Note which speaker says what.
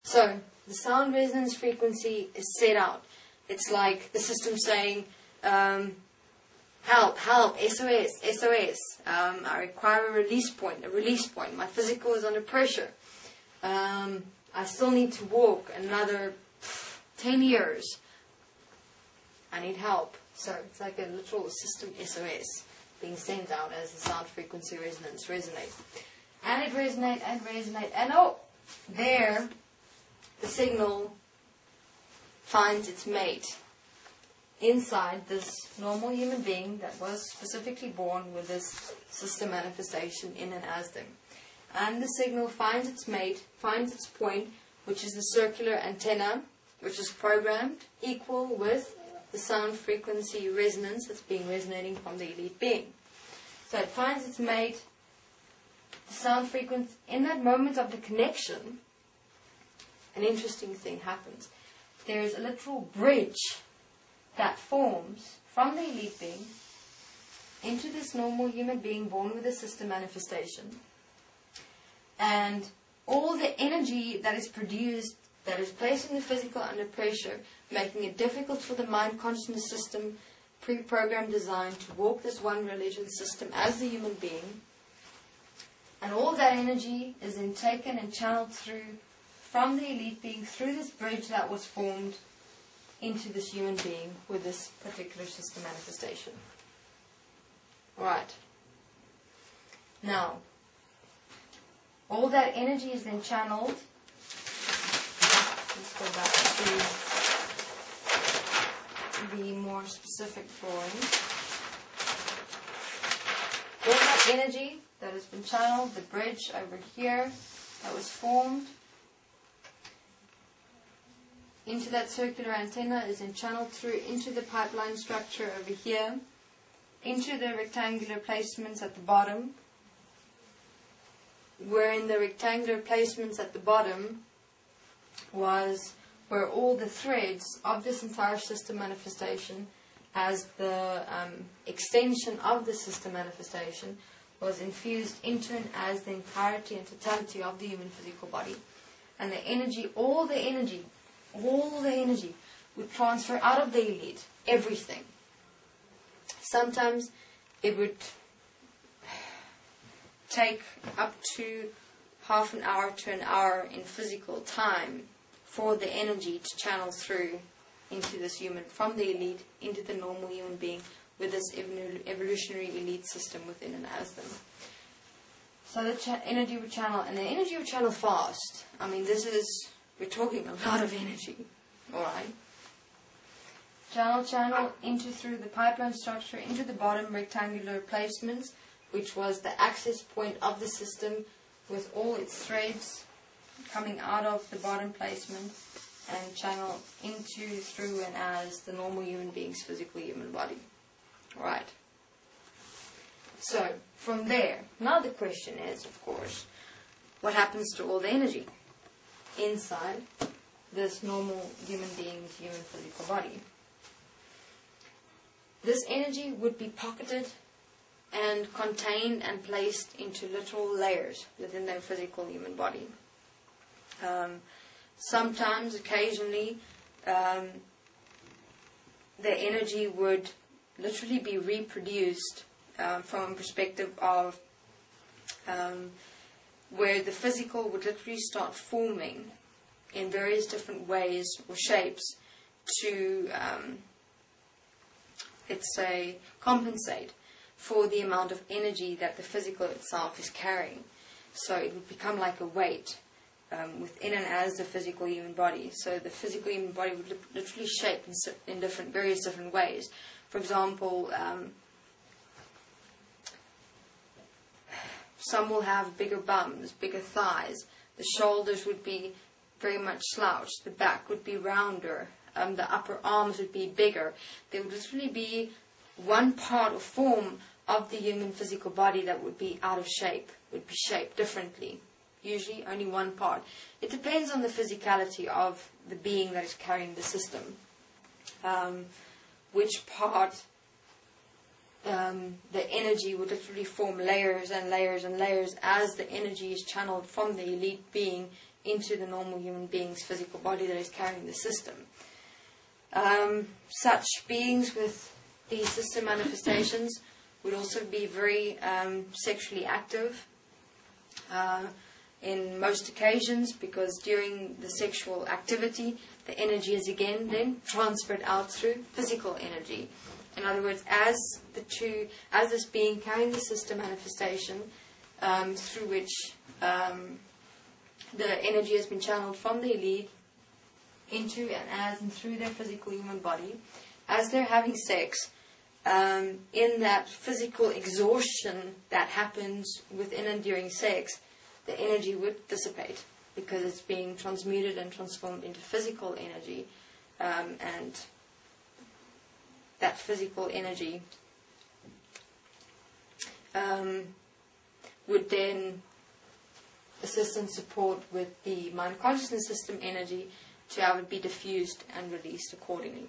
Speaker 1: So the sound resonance frequency is set out. It's like the system saying, help, help, SOS, SOS. I require a release point. My physical is under pressure. I still need to walk another 10 years. I need help. So it's like a literal system SOS being sent out as the sound frequency resonance resonates. And it resonates and resonates. And oh, there the signal finds its mate inside this normal human being that was specifically born with this system manifestation in and as them. And the signal finds its mate, finds its point, which is the circular antenna, which is programmed equal with the sound frequency resonance that's being resonating from the elite being. So it finds its mate, the sound frequency. In that moment of the connection, an interesting thing happens. There is a literal bridge that forms from the elite being into this normal human being born with a system manifestation. And all the energy that is produced, that is placing the physical under pressure, making it difficult for the mind consciousness system, pre-programmed design to walk this one religion system as the human being. And all that energy is then taken and channeled through from the elite being through this bridge that was formed into this human being with this particular system manifestation. Right. Now, all that energy is then channeled. Let's go back to the more specific drawing. All that energy that has been channeled, the bridge over here that was formed into that circular antenna is then channeled through into the pipeline structure over here, into the rectangular placements at the bottom, where in the rectangular placements at the bottom was where all the threads of this entire system manifestation as the extension of the system manifestation was infused into and as the entirety and totality of the human physical body. And the energy, all the energy would transfer out of the elite, everything. Sometimes it would take up to half an hour to an hour in physical time for the energy to channel through into this human, from the elite into the normal human being with this evolutionary elite system within and as them. So the energy would channel, and the energy would channel fast. I mean, we're talking a lot of energy, alright? Channel into through the pipeline structure into the bottom rectangular placements, which was the access point of the system with all its threads coming out of the bottom placement and channel into, through, and as the normal human being's physical human body. Right. So, from there, now the question is, of course, what happens to all the energy inside this normal human being's human physical body? This energy would be pocketed and contained and placed into literal layers within their physical human body. Sometimes, occasionally, the energy would literally be reproduced from a perspective of where the physical would literally start forming in various different ways or shapes to, let's say, compensate for the amount of energy that the physical itself is carrying. So it would become like a weight within and as the physical human body. So the physical human body would literally shape in various different ways. For example, some will have bigger bums, bigger thighs. The shoulders would be very much slouched. The back would be rounder. The upper arms would be bigger. There would literally be one part or form of the human physical body that would be out of shape, would be shaped differently. Usually only one part. It depends on the physicality of the being that is carrying the system. Which part the energy would literally form layers and layers and layers as the energy is channeled from the elite being into the normal human being's physical body that is carrying the system. Such beings with these system manifestations would also be very sexually active in most occasions, because during the sexual activity the energy is again then transferred out through physical energy. In other words, as this being carrying the system manifestation, through which the energy has been channeled from the elite into and through their physical human body, as they're having sex, in that physical exhaustion that happens within and during sex, the energy would dissipate because it's being transmuted and transformed into physical energy, and that physical energy would then assist and support with the mind consciousness system energy to have it be diffused and released accordingly.